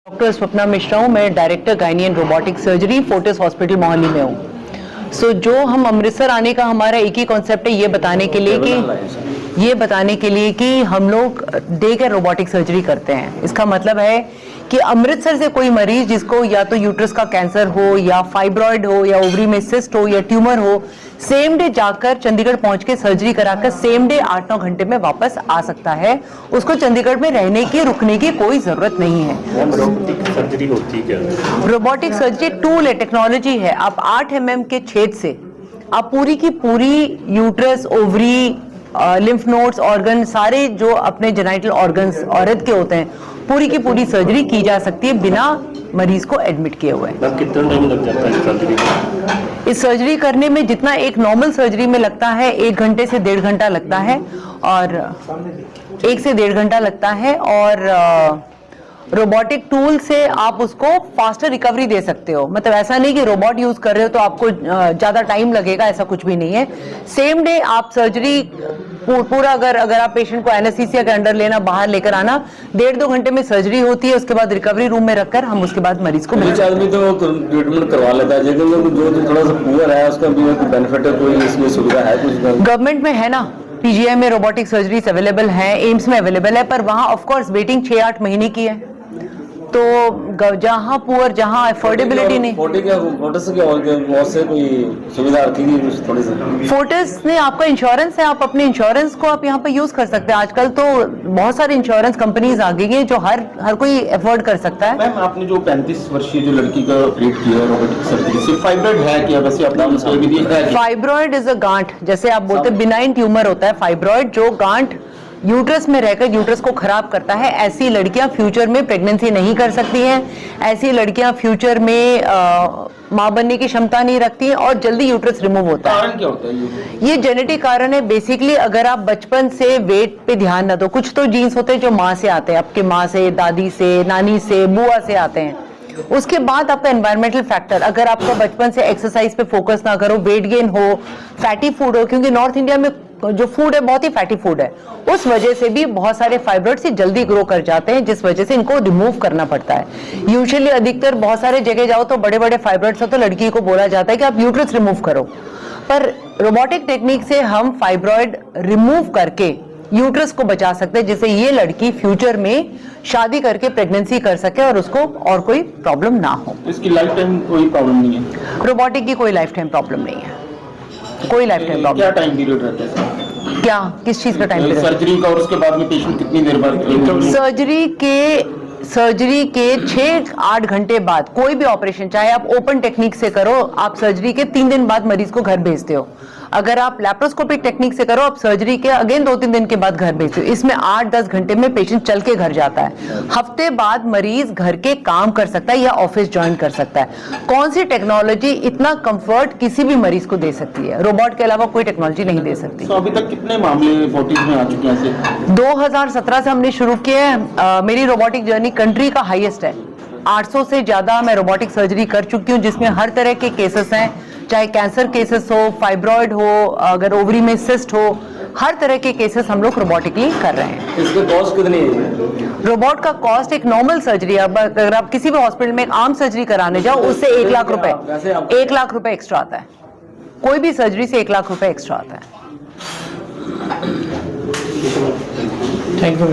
Doctor Swapna Mishra हूँ, मैं director gynae and robotic surgery Fortis hospital Mohali में हूँ। सो जो हम अमृतसर आने का हमारा एक ही कॉन्सेप्ट है, ये बताने के लिए कि हम लोग डे केयर रोबोटिक सर्जरी करते हैं। इसका मतलब है कि अमृतसर से कोई मरीज जिसको या तो यूट्रस का कैंसर हो या फाइब्रॉइड हो या ओवरी में सिस्ट हो या ट्यूमर हो, सेम डे जाकर चंडीगढ़ पहुंच के सर्जरी कराकर सेम डे 8-9 घंटे में वापस आ सकता है। उसको चंडीगढ़ में रहने की रुकने की कोई जरूरत नहीं है। रोबोटिक सर्जरी होती है क्या? रोबोटिक सर्जरी टूल है, टेक्नोलॉजी है। आप 8 mm के छेद से आप पूरी की पूरी uterus, ovary, lymph nodes, organ, सारे जो अपने जेनाइटल ऑर्गन्स औरत के होते हैं, पूरी की पूरी सर्जरी की जा सकती है बिना मरीज को एडमिट किए हुए। कितना टाइम लग जाता है इस सर्जरी में? इस सर्जरी करने में जितना एक नॉर्मल सर्जरी में लगता है 1 घंटे से 1.5 घंटा लगता है, और 1 से 1.5 घंटा लगता है। और रोबोटिक टूल से आप उसको फास्टर रिकवरी दे सकते हो। मतलब ऐसा नहीं कि रोबोट यूज कर रहे हो तो आपको ज्यादा टाइम लगेगा, ऐसा कुछ भी नहीं है। सेम डे आप सर्जरी पूरा, अगर आप पेशेंट को एनेस्थीसिया के अंडर लेना, बाहर लेकर आना, 1.5-2 घंटे में सर्जरी होती है। उसके बाद रिकवरी रूम में रखकर हम उसके बाद मरीज को आदमी तो ट्रीटमेंट करवा लेता है, लेकिन जो थोड़ा सा पुअर है उसका भी बेनिफिट है, कोई इसमें सुविधा है कुछ? गवर्नमेंट में है ना, पीजीआई में रोबोटिक सर्जरीज अवेलेबल है, एम्स में अवेलेबल है, पर वहां ऑफ कोर्स वेटिंग 6-8 महीने की है। तो जहां पुअर, जहां अफोर्डेबिलिटी नहीं, फोर्टिस ने आपका इंश्योरेंस है, आप अपने इंश्योरेंस को आप यहाँ पे यूज कर सकते हैं। आजकल तो बहुत सारे इंश्योरेंस कंपनीज आ गई हैं जो हर कोई अफोर्ड कर सकता है। मैम, आपने जो 35 वर्षीय जो लड़की का ऑपरेट किया है रोबोटिक सर्जरी से, फाइब्रॉइड है क्या? वैसे अपना फाइब्रॉइड इज अ गांठ, जैसे आप बोलते हैं बिनाइन ट्यूमर होता है फाइब्रॉइड, जो गांठ यूट्रस में रहकर यूट्रस को खराब करता है। ऐसी लड़कियां फ्यूचर में प्रेगनेंसी नहीं कर सकती हैं, ऐसी लड़कियां फ्यूचर में मां बनने की क्षमता नहीं रखती हैं और जल्दी यूट्रस रिमूव होता है। कारण क्या होता है? ये जेनेटिक कारण है बेसिकली। अगर आप बचपन से वेट पे ध्यान न दो, कुछ तो जीन्स होते हैं जो माँ से आते हैं, आपके माँ से, दादी से, नानी से, बुआ से आते हैं। उसके बाद आपका एनवायरमेंटल फैक्टर, अगर आपका बचपन से एक्सरसाइज पे फोकस ना करो, वेट गेन हो, फैटी फूड हो, क्योंकि नॉर्थ इंडिया में जो फूड है बहुत ही फैटी फूड है, उस वजह से भी बहुत सारे फाइब्रॉइड से जल्दी ग्रो कर जाते हैं, जिस वजह से इनको रिमूव करना पड़ता है। यूजुअली अधिकतर बहुत सारे जगह जाओ तो बड़े बड़े फाइब्रॉइड्स हो तो लड़की को बोला जाता है कि आप यूट्रस रिमूव करो, पर रोबोटिक टेक्निक से हम फाइब्रॉइड रिमूव करके यूट्रस को बचा सकते हैं, जिससे ये लड़की फ्यूचर में शादी करके प्रेगनेंसी कर सके और उसको और कोई प्रॉब्लम ना हो। इसकी लाइफ टाइम कोई प्रॉब्लम नहीं है? रोबोटिक की कोई लाइफ टाइम प्रॉब्लम नहीं है, कोई लाइफ टाइम प्रॉब्लम। क्या टाइम पीरियड रहता है? क्या, किस चीज का टाइम पीरियड? सर्जरी का, और उसके बाद में पेशेंट कितनी देर बाद? सर्जरी के 6-8 घंटे बाद कोई भी ऑपरेशन, चाहे आप ओपन टेक्निक से करो, आप सर्जरी के 3 दिन बाद मरीज को घर भेजते हो। अगर आप लैप्रोस्कोपिक टेक्निक से करो, आप सर्जरी के अगेन 2-3 दिन के बाद घर भेजते हो। इसमें 8-10 घंटे में पेशेंट चल के घर जाता है। हफ्ते बाद मरीज घर के काम कर सकता है या ऑफिस ज्वाइन कर सकता है। कौन सी टेक्नोलॉजी इतना कंफर्ट किसी भी मरीज को दे सकती है? रोबोट के अलावा कोई टेक्नोलॉजी नहीं दे सकती। तो अभी तक कितने मामले फोर्टिस में आ चुके हैं? 2017 से हमने शुरू किए हैं। मेरी रोबोटिक जर्नी कंट्री का हाईएस्ट है। 800 से ज्यादा मैं रोबोटिक सर्जरी कर चुकी हूँ, जिसमें हर तरह के केसेस हैं, चाहे कैंसर केसेस हो, फाइब्रॉइड हो, अगर ओवरी में सिस्ट हो, हर तरह के केसेस हम लोग रोबोटिकली कर रहे हैं। इसके कॉस्ट कितनी है? रोबोट का कॉस्ट, एक नॉर्मल सर्जरी, अगर आप किसी भी हॉस्पिटल में एक आम सर्जरी कराने जाओ, उससे 1 लाख रुपए, 1 लाख रुपए एक्स्ट्रा आता है। कोई भी सर्जरी से 1 लाख रुपए एक्स्ट्रा आता है। Thank you.